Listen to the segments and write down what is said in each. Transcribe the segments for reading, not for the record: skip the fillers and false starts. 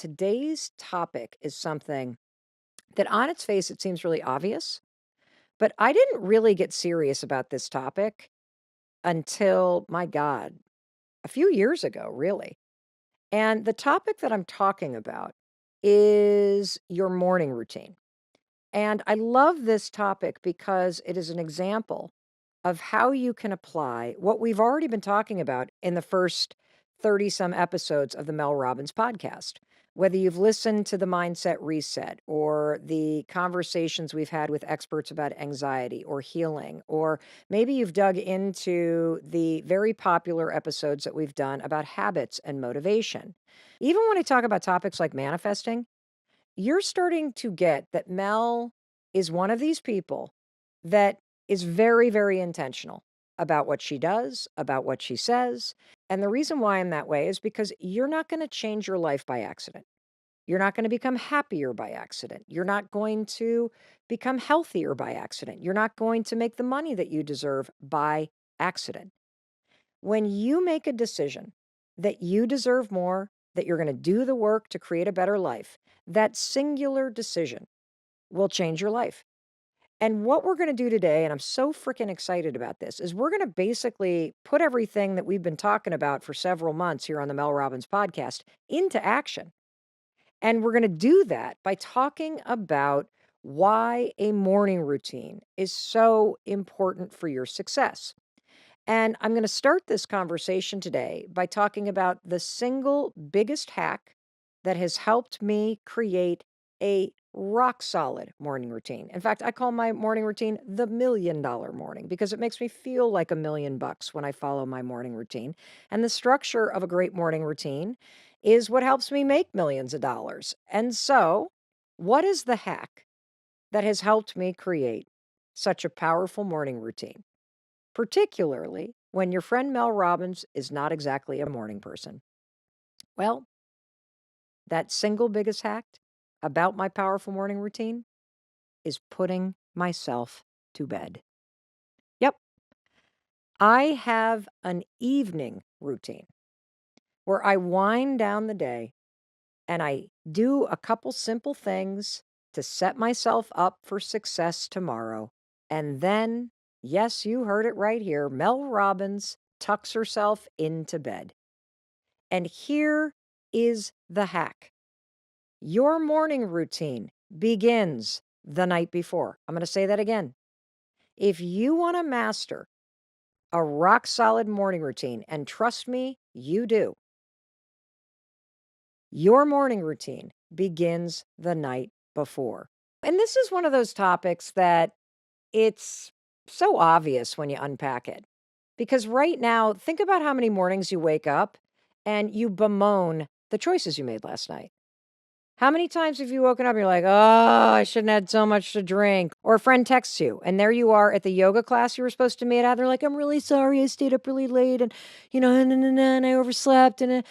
today's topic is something that on its face, it seems really obvious, but I didn't really get serious about this topic until, my God, a few years ago, really. And the topic that I'm talking about is your morning routine. And I love this topic because it is an example of how you can apply what we've already been talking about in the first 30 some episodes of the Mel Robbins podcast. Whether you've listened to the Mindset Reset or the conversations we've had with experts about anxiety or healing, or maybe you've dug into the very popular episodes that we've done about habits and motivation. Even when I talk about topics like manifesting, you're starting to get that Mel is one of these people that is very, very intentional about what she does, about what she says. And the reason why I'm that way is because you're not going to change your life by accident. You're not going to become happier by accident. You're not going to become healthier by accident. You're not going to make the money that you deserve by accident. When you make a decision that you deserve more, that you're going to do the work to create a better life, that singular decision will change your life. And what we're going to do today, and I'm so freaking excited about this, is we're going to basically put everything that we've been talking about for several months here on the Mel Robbins podcast into action. And we're going to do that by talking about why a morning routine is so important for your success. And I'm going to start this conversation today by talking about the single biggest hack that has helped me create a rock solid morning routine. In fact, I call my morning routine the $1,000,000 morning because it makes me feel like $1,000,000 when I follow my morning routine. And the structure of a great morning routine is what helps me make millions of dollars. And so, what is the hack that has helped me create such a powerful morning routine? Particularly when your friend Mel Robbins is not exactly a morning person. Well, that single biggest hack about my powerful morning routine is putting myself to bed. Yep, I have an evening routine where I wind down the day and I do a couple simple things to set myself up for success tomorrow. And then, yes, you heard it right here, Mel Robbins tucks herself into bed. And here is the hack. Your morning routine begins the night before. I'm going to say that again. If you want to master a rock solid morning routine, and trust me, you do, your morning routine begins the night before. And this is one of those topics that it's so obvious when you unpack it. Because right now, think about how many mornings you wake up and you bemoan the choices you made last night. How many times have you woken up and you're like, oh, I shouldn't have had so much to drink? Or a friend texts you and there you are at the yoga class you were supposed to meet at. They're like, I'm really sorry. I stayed up really late and, and I overslept and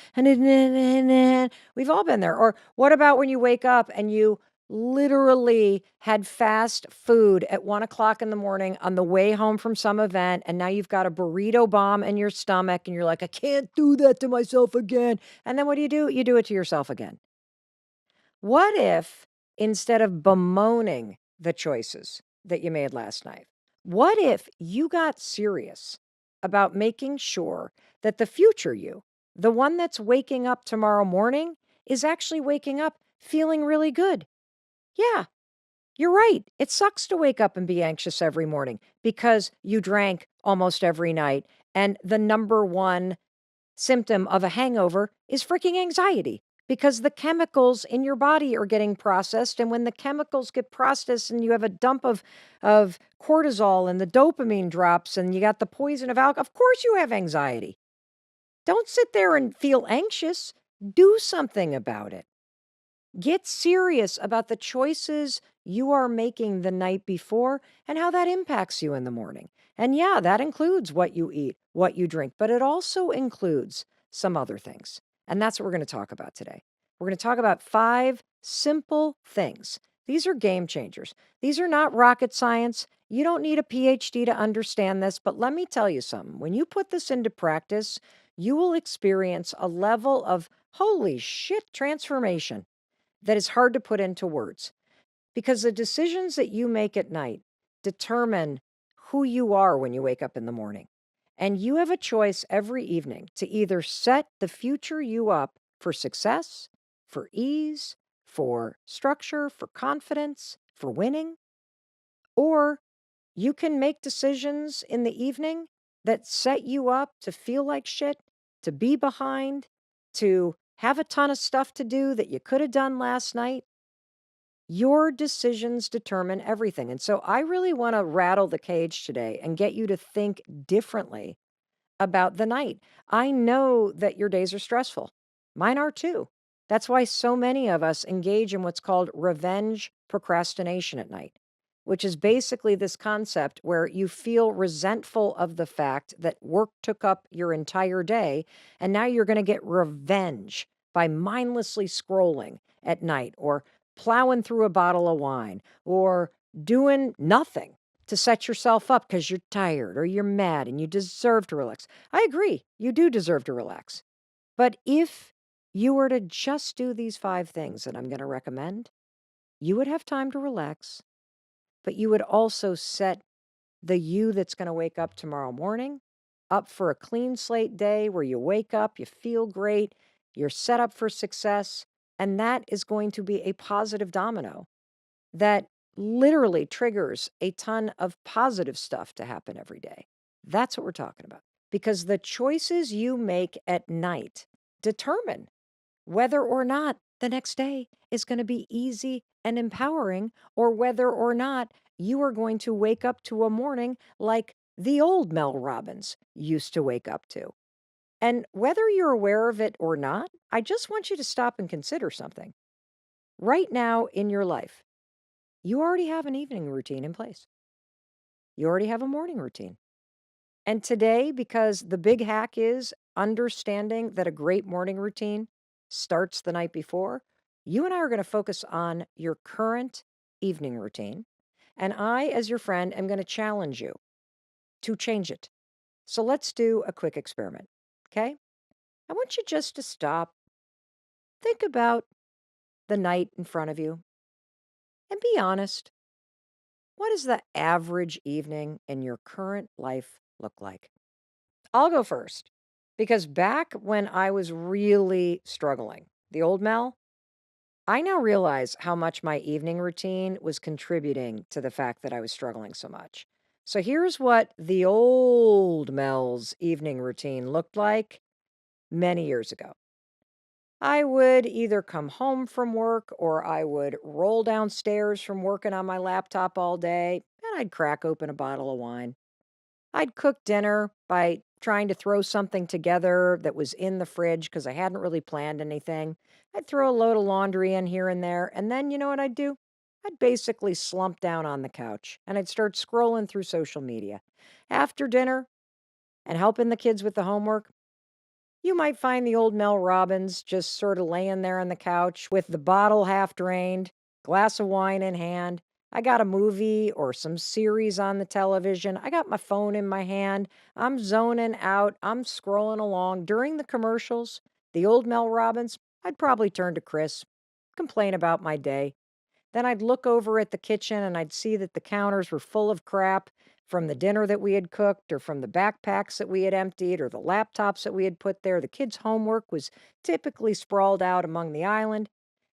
we've all been there. Or what about when you wake up and you literally had fast food at 1 o'clock in the morning on the way home from some event and now you've got a burrito bomb in your stomach and you're like, I can't do that to myself again. And then what do? You do it to yourself again. What if instead of bemoaning the choices that you made last night, what if you got serious about making sure that the future you, the one that's waking up tomorrow morning, is actually waking up feeling really good? Yeah, you're right. It sucks to wake up and be anxious every morning because you drank almost every night. And the number one symptom of a hangover is freaking anxiety because the chemicals in your body are getting processed. And when the chemicals get processed and you have a dump of cortisol and the dopamine drops and you got the poison of alcohol, of course you have anxiety. Don't sit there and feel anxious. Do something about it. Get serious about the choices you are making the night before and how that impacts you in the morning. And yeah, that includes what you eat, what you drink, but it also includes some other things. And that's what we're going to talk about today. We're going to talk about 5 simple things. These are game changers. These are not rocket science. You don't need a PhD to understand this, but let me tell you something. When you put this into practice, you will experience a level of Holy shit, transformation that is hard to put into words because the decisions that you make at night determine who you are when you wake up in the morning. And you have a choice every evening to either set the future you up for success, for ease, for structure, for confidence, for winning, or you can make decisions in the evening that set you up to feel like shit, to be behind, to have a ton of stuff to do that you could have done last night. Your decisions determine everything. And so I really want to rattle the cage today and get you to think differently about the night. I know that your days are stressful. Mine are too. That's why so many of us engage in what's called revenge procrastination at night, which is basically this concept where you feel resentful of the fact that work took up your entire day. And now you're going to get revenge by mindlessly scrolling at night or plowing through a bottle of wine or doing nothing to set yourself up because you're tired or you're mad and you deserve to relax. I agree, you do deserve to relax. But if you were to just do these 5 things that I'm going to recommend, you would have time to relax, but you would also set the you that's going to wake up tomorrow morning up for a clean slate day where you wake up, you feel great, you're set up for success, and that is going to be a positive domino that literally triggers a ton of positive stuff to happen every day. That's what we're talking about. Because the choices you make at night determine whether or not the next day is going to be easy and empowering, or whether or not you are going to wake up to a morning like the old Mel Robbins used to wake up to. And whether you're aware of it or not, I just want you to stop and consider something. Right now in your life, you already have an evening routine in place. You already have a morning routine. And today, because the big hack is understanding that a great morning routine starts the night before, you and I are going to focus on your current evening routine. And I, as your friend, am going to challenge you to change it. So let's do a quick experiment. Okay? I want you just to stop, think about the night in front of you, and be honest. What does the average evening in your current life look like? I'll go first because back when I was really struggling, the old Mel, I now realize how much my evening routine was contributing to the fact that I was struggling so much. So here's what the old Mel's evening routine looked like many years ago. I would either come home from work or I would roll downstairs from working on my laptop all day and I'd crack open a bottle of wine. I'd cook dinner by trying to throw something together that was in the fridge because I hadn't really planned anything. I'd throw a load of laundry in here and there. And then you know what I'd do? I'd basically slump down on the couch and I'd start scrolling through social media. After dinner and helping the kids with the homework, you might find the old Mel Robbins just sort of laying there on the couch with the bottle half drained, glass of wine in hand. I got a movie or some series on the television. I got my phone in my hand. I'm zoning out. I'm scrolling along. During the commercials, the old Mel Robbins, I'd probably turn to Chris, complain about my day. Then I'd look over at the kitchen and I'd see that the counters were full of crap from the dinner that we had cooked or from the backpacks that we had emptied or the laptops that we had put there. The kids' homework was typically sprawled out among the island.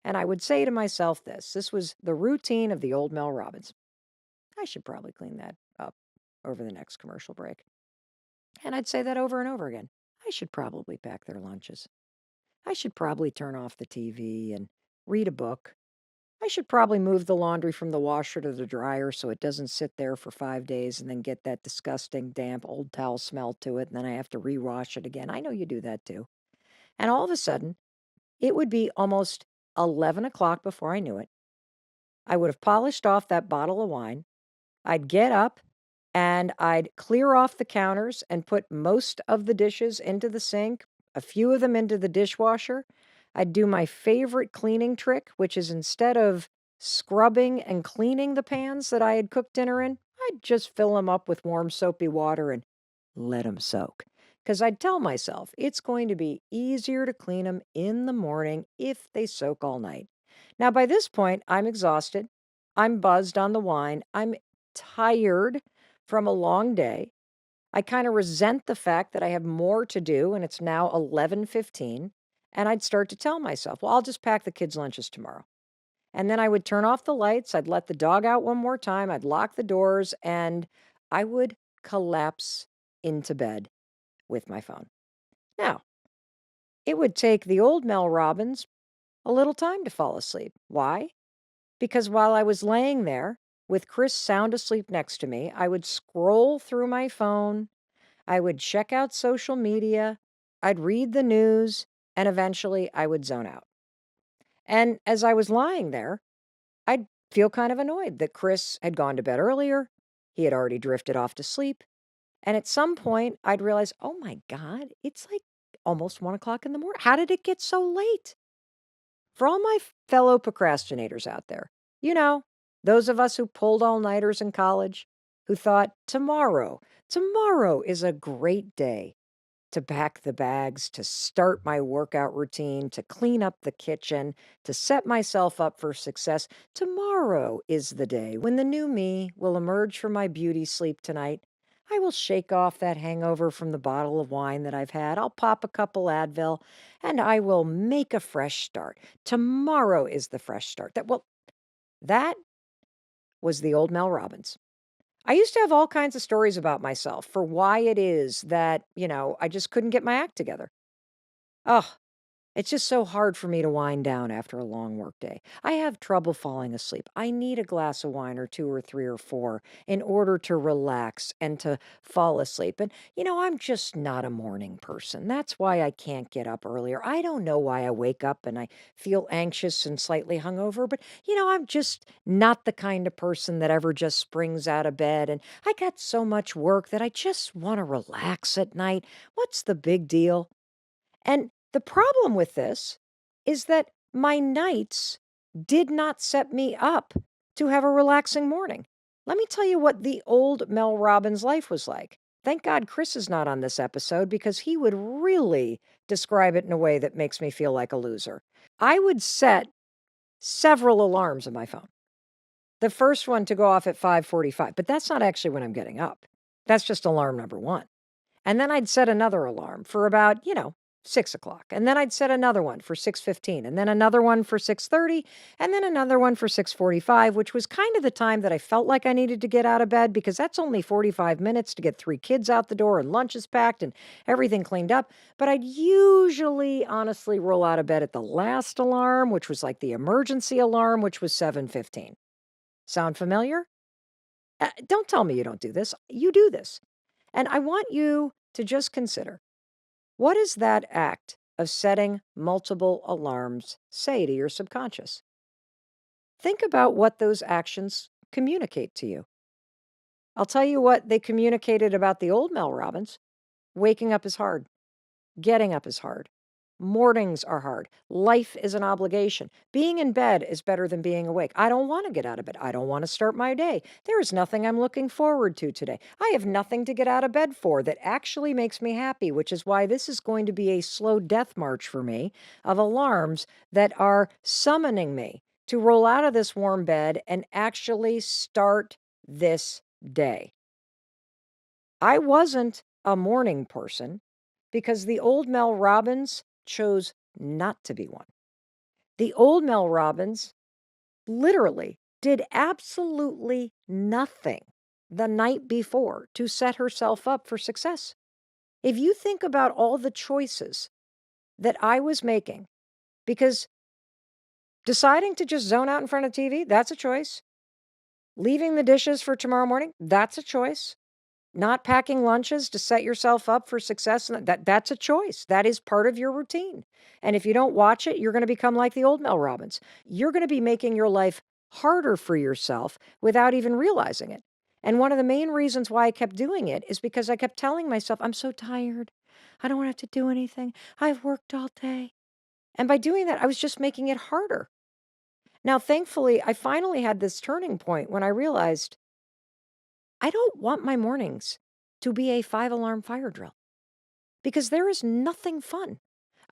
And I would say to myself this was the routine of the old Mel Robbins. I should probably clean that up over the next commercial break. And I'd say that over and over again. I should probably pack their lunches. I should probably turn off the TV and read a book. I should probably move the laundry from the washer to the dryer so it doesn't sit there for 5 days and then get that disgusting, damp old towel smell to it. And then I have to rewash it again. I know you do that too. And all of a sudden, it would be almost 11 o'clock before I knew it. I would have polished off that bottle of wine. I'd get up and I'd clear off the counters and put most of the dishes into the sink, a few of them into the dishwasher. I'd do my favorite cleaning trick, which is instead of scrubbing and cleaning the pans that I had cooked dinner in, I'd just fill them up with warm soapy water and let them soak. because I'd tell myself it's going to be easier to clean them in the morning if they soak all night. Now, by this point, I'm exhausted. I'm buzzed on the wine. I'm tired from a long day. I kind of resent the fact that I have more to do and it's now 11:15, and I'd start to tell myself, "Well, I'll just pack the kids' lunches tomorrow." And then I would turn off the lights, I'd let the dog out one more time, I'd lock the doors, and I would collapse into bed with my phone. Now, it would take the old Mel Robbins a little time to fall asleep. Why? Because while I was laying there with Chris sound asleep next to me, I would scroll through my phone, I would check out social media, I'd read the news, and eventually I would zone out. And as I was lying there, I'd feel kind of annoyed that Chris had gone to bed earlier. He had already drifted off to sleep. And at some point, I'd realize, oh my God, it's like almost 1 o'clock in the morning. How did it get so late? For all my fellow procrastinators out there, you know, those of us who pulled all nighters in college, who thought tomorrow is a great day to pack the bags, to start my workout routine, to clean up the kitchen, to set myself up for success. Tomorrow is the day when the new me will emerge from my beauty sleep tonight. I will shake off that hangover from the bottle of wine that I've had. I'll pop a couple Advil and I will make a fresh start. Tomorrow is the fresh start. That was the old Mel Robbins. I used to have all kinds of stories about myself for why it is that, I just couldn't get my act together. Oh, it's just so hard for me to wind down after a long workday. I have trouble falling asleep. I need a glass of wine or two or three or four in order to relax and to fall asleep. And, I'm just not a morning person. That's why I can't get up earlier. I don't know why I wake up and I feel anxious and slightly hungover, but, I'm just not the kind of person that ever just springs out of bed. And I got so much work that I just want to relax at night. What's the big deal? And the problem with this is that my nights did not set me up to have a relaxing morning. Let me tell you what the old Mel Robbins life was like. Thank God Chris is not on this episode because he would really describe it in a way that makes me feel like a loser. I would set several alarms on my phone. The first one to go off at 5:45, but that's not actually when I'm getting up. That's just alarm number 1. And then I'd set another alarm for about, 6 o'clock. And then I'd set another one for 6:15, and then another one for 6:30, and then another one for 6:45, which was kind of the time that I felt like I needed to get out of bed because that's only 45 minutes to get 3 kids out the door and lunch is packed and everything cleaned up. But I'd usually honestly roll out of bed at the last alarm, which was like the emergency alarm, which was 7:15. Sound familiar? Don't tell me you don't do this. You do this. And I want you to just consider, what does that act of setting multiple alarms say to your subconscious? Think about what those actions communicate to you. I'll tell you what they communicated about the old Mel Robbins. Waking up is hard. Getting up is hard. Mornings are hard. Life is an obligation. Being in bed is better than being awake. I don't want to get out of bed. I don't want to start my day. There is nothing I'm looking forward to today. I have nothing to get out of bed for that actually makes me happy, which is why this is going to be a slow death march for me of alarms that are summoning me to roll out of this warm bed and actually start this day. I wasn't a morning person because the old Mel Robbins chose not to be one. The old Mel Robbins literally did absolutely nothing the night before to set herself up for success. If you think about all the choices that I was making, because deciding to just zone out in front of TV, that's a choice. Leaving the dishes for tomorrow morning, that's a choice. Not packing lunches to set yourself up for success, that's a choice. That is part of your routine. And if you don't watch it, you're going to become like the old Mel Robbins. You're going to be making your life harder for yourself without even realizing it. And one of the main reasons why I kept doing it is because I kept telling myself, I'm so tired. I don't want to have to do anything. I've worked all day. And by doing that, I was just making it harder. Now, thankfully, I finally had this turning point when I realized I don't want my mornings to be a 5-alarm fire drill because there is nothing fun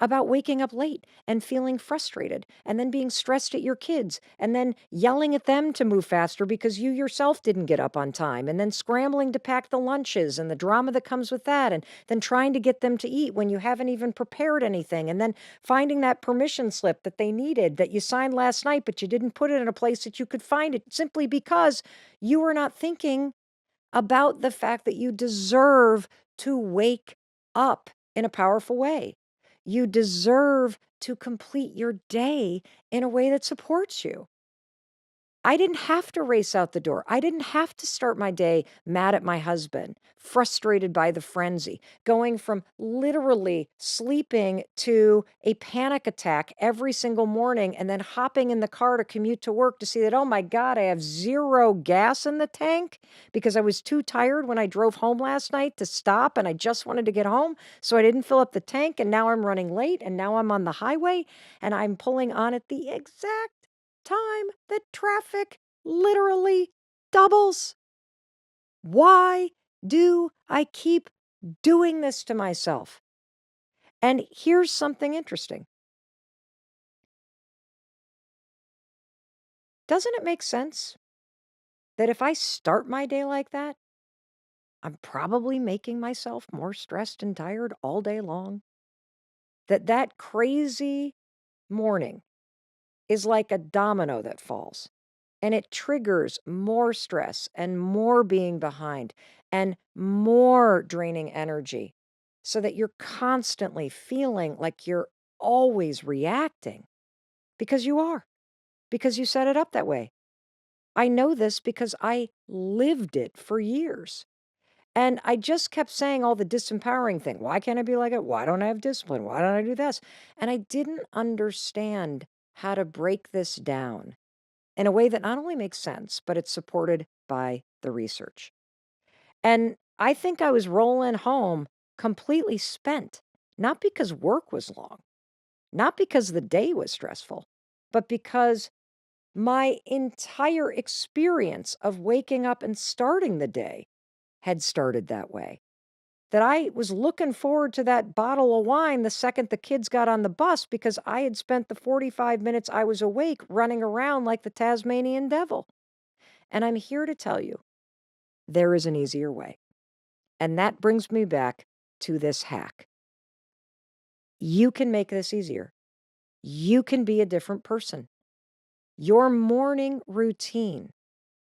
about waking up late and feeling frustrated and then being stressed at your kids and then yelling at them to move faster because you yourself didn't get up on time and then scrambling to pack the lunches and the drama that comes with that and then trying to get them to eat when you haven't even prepared anything and then finding that permission slip that they needed that you signed last night but you didn't put it in a place that you could find it simply because you were not thinking about the fact that you deserve to wake up in a powerful way. You deserve to complete your day in a way that supports you. I didn't have to race out the door. I didn't have to start my day mad at my husband, frustrated by the frenzy, going from literally sleeping to a panic attack every single morning and then hopping in the car to commute to work to see that, oh my God, I have zero gas in the tank because I was too tired when I drove home last night to stop and I just wanted to get home. So I didn't fill up the tank and now I'm running late and now I'm on the highway and I'm pulling on at the exact time that traffic literally doubles. Why do I keep doing this to myself? And here's something interesting. Doesn't it make sense that if I start my day like that, I'm probably making myself more stressed and tired all day long? That crazy morning is like a domino that falls. And it triggers more stress and more being behind and more draining energy so that you're constantly feeling like you're always reacting because you are, because you set it up that way. I know this because I lived it for years. And I just kept saying all the disempowering thing. Why can't I be like it? Why don't I have discipline? Why don't I do this? And I didn't understand how to break this down in a way that not only makes sense, but it's supported by the research. And I think I was rolling home completely spent, not because work was long, not because the day was stressful, but because my entire experience of waking up and starting the day had started that way. That I was looking forward to that bottle of wine the second the kids got on the bus because I had spent the 45 minutes I was awake running around like the Tasmanian devil. And I'm here to tell you there is an easier way. And that brings me back to this hack. You can make this easier. You can be a different person. Your morning routine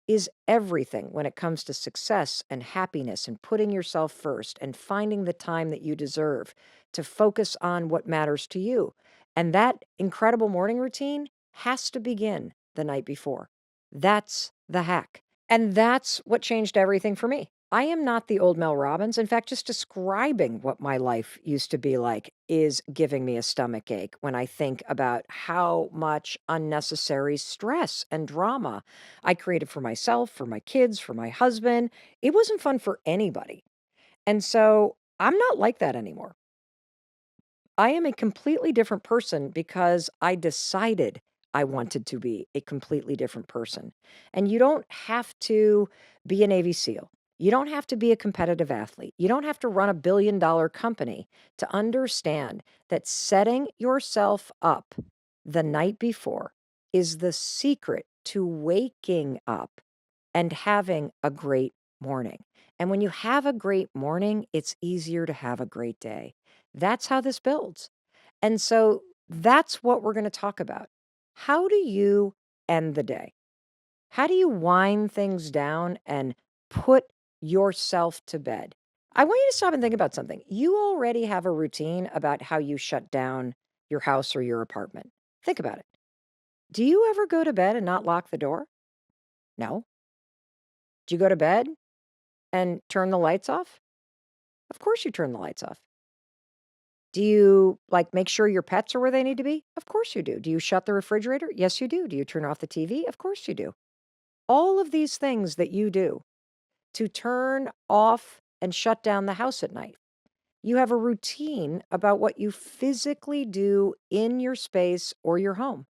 is everything when it comes to success and happiness and putting yourself first and finding the time that you deserve to focus on what matters to you. And that incredible morning routine has to begin the night before. That's the hack. And that's what changed everything for me. I am not the old Mel Robbins. In fact, just describing what my life used to be like is giving me a stomach ache when I think about how much unnecessary stress and drama I created for myself, for my kids, for my husband. It wasn't fun for anybody. And so I'm not like that anymore. I am a completely different person because I decided I wanted to be a completely different person. And you don't have to be a Navy SEAL. You don't have to be a competitive athlete. You don't have to run a $1 billion company to understand that setting yourself up the night before is the secret to waking up and having a great morning. And when you have a great morning, it's easier to have a great day. That's how this builds. And so that's what we're going to talk about. How do you end the day? How do you wind things down and put yourself to bed? I want you to stop and think about something. You already have a routine about how you shut down your house or your apartment. Think about it. Do you ever go to bed and not lock the door? No. Do you go to bed and turn the lights off? Of course you turn the lights off. Do you, like, make sure your pets are where they need to be? Of course you do. Do you shut the refrigerator? Yes, you do. Do you turn off the TV? Of course you do. All of these things that you do to turn off and shut down the house at night. You have a routine about what you physically do in your space or your home.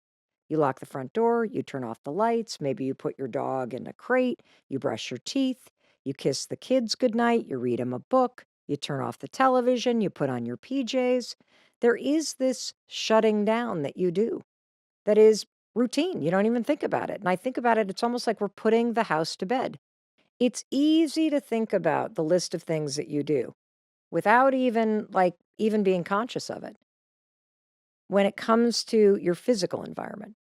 You lock the front door, you turn off the lights, maybe you put your dog in a crate, you brush your teeth, you kiss the kids goodnight, you read them a book. You turn off the television, you put on your PJs. There is this shutting down that you do that is routine. You don't even think about it. And I think about it, it's almost like we're putting the house to bed. It's easy to think about the list of things that you do without even being conscious of it when it comes to your physical environment.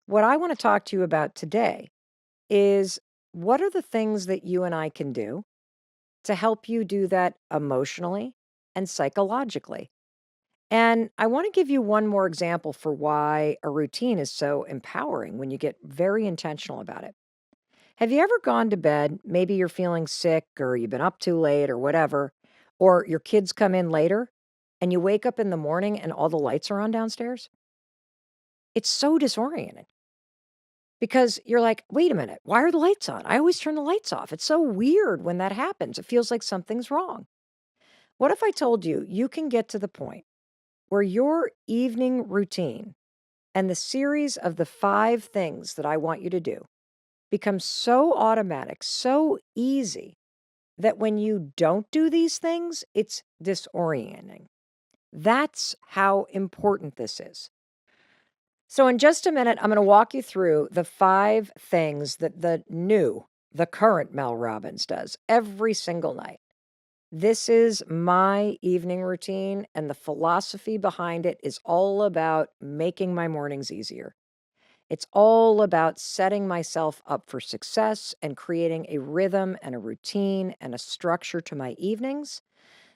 What I want to talk to you about today is what are the things that you and I can do to help you do that emotionally and psychologically? And I want to give you one more example for why a routine is so empowering when you get very intentional about it. Have you ever gone to bed? Maybe you're feeling sick or you've been up too late or whatever, or your kids come in later and you wake up in the morning and all the lights are on downstairs? It's so disorienting because you're like, wait a minute, why are the lights on? I always turn the lights off. It's so weird when that happens. It feels like something's wrong. What if I told you you can get to the point where your evening routine and the series of the 5 things that I want you to do becomes so automatic, so easy that when you don't do these things, it's disorienting. That's how important this is. So, in just a minute, I'm going to walk you through the 5 things that the current Mel Robbins does every single night. This is my evening routine, and the philosophy behind it is all about making my mornings easier. It's all about setting myself up for success and creating a rhythm and a routine and a structure to my evenings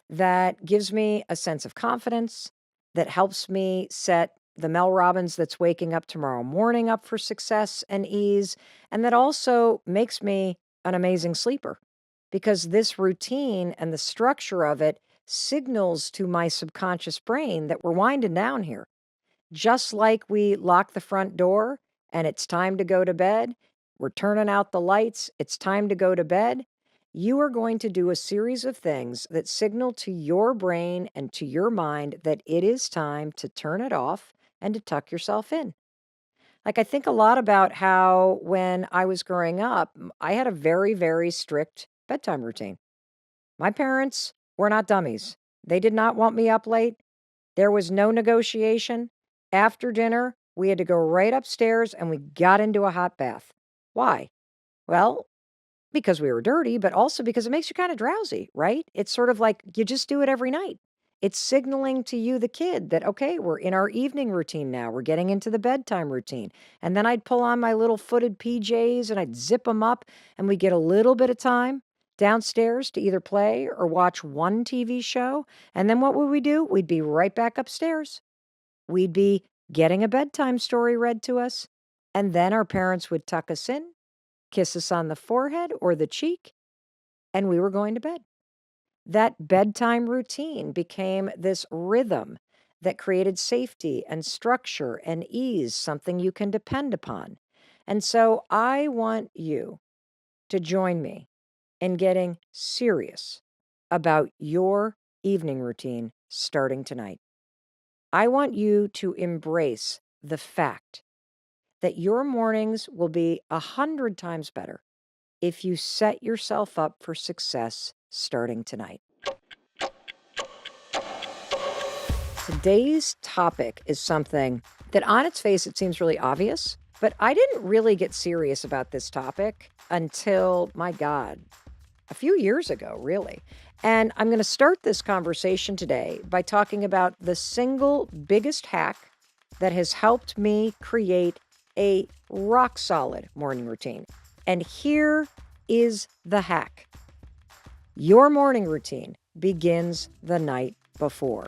that gives me a sense of confidence, that helps me set the Mel Robbins that's waking up tomorrow morning up for success and ease, and that also makes me an amazing sleeper because this routine and the structure of it signals to my subconscious brain that we're winding down here. Just like we lock the front door and it's time to go to bed, we're turning out the lights, it's time to go to bed. You are going to do a series of things that signal to your brain and to your mind that it is time to turn it off and to tuck yourself in. Like, I think a lot about how when I was growing up, I had a very, very strict bedtime routine. My parents were not dummies. They did not want me up late. There was no negotiation. After dinner, we had to go right upstairs and we got into a hot bath. Why? Well, because we were dirty, but also because it makes you kind of drowsy, right? It's sort of like you just do it every night. It's signaling to you, the kid, that, okay, we're in our evening routine now. We're getting into the bedtime routine. And then I'd pull on my little footed PJs and I'd zip them up and we get a little bit of time downstairs to either play or watch one TV show. And then what would we do? We'd be right back upstairs. We'd be getting a bedtime story read to us. And then our parents would tuck us in, kiss us on the forehead or the cheek, and we were going to bed. That bedtime routine became this rhythm that created safety and structure and ease, something you can depend upon. And so I want you to join me in getting serious about your evening routine starting tonight. I want you to embrace the fact that your mornings will be 100 times better if you set yourself up for success starting tonight. Today's topic is something that on its face, it seems really obvious, but I didn't really get serious about this topic until, my God, a few years ago, really. And I'm going to start this conversation today by talking about the single biggest hack that has helped me create a rock solid morning routine. And here is the hack. Your morning routine begins the night before.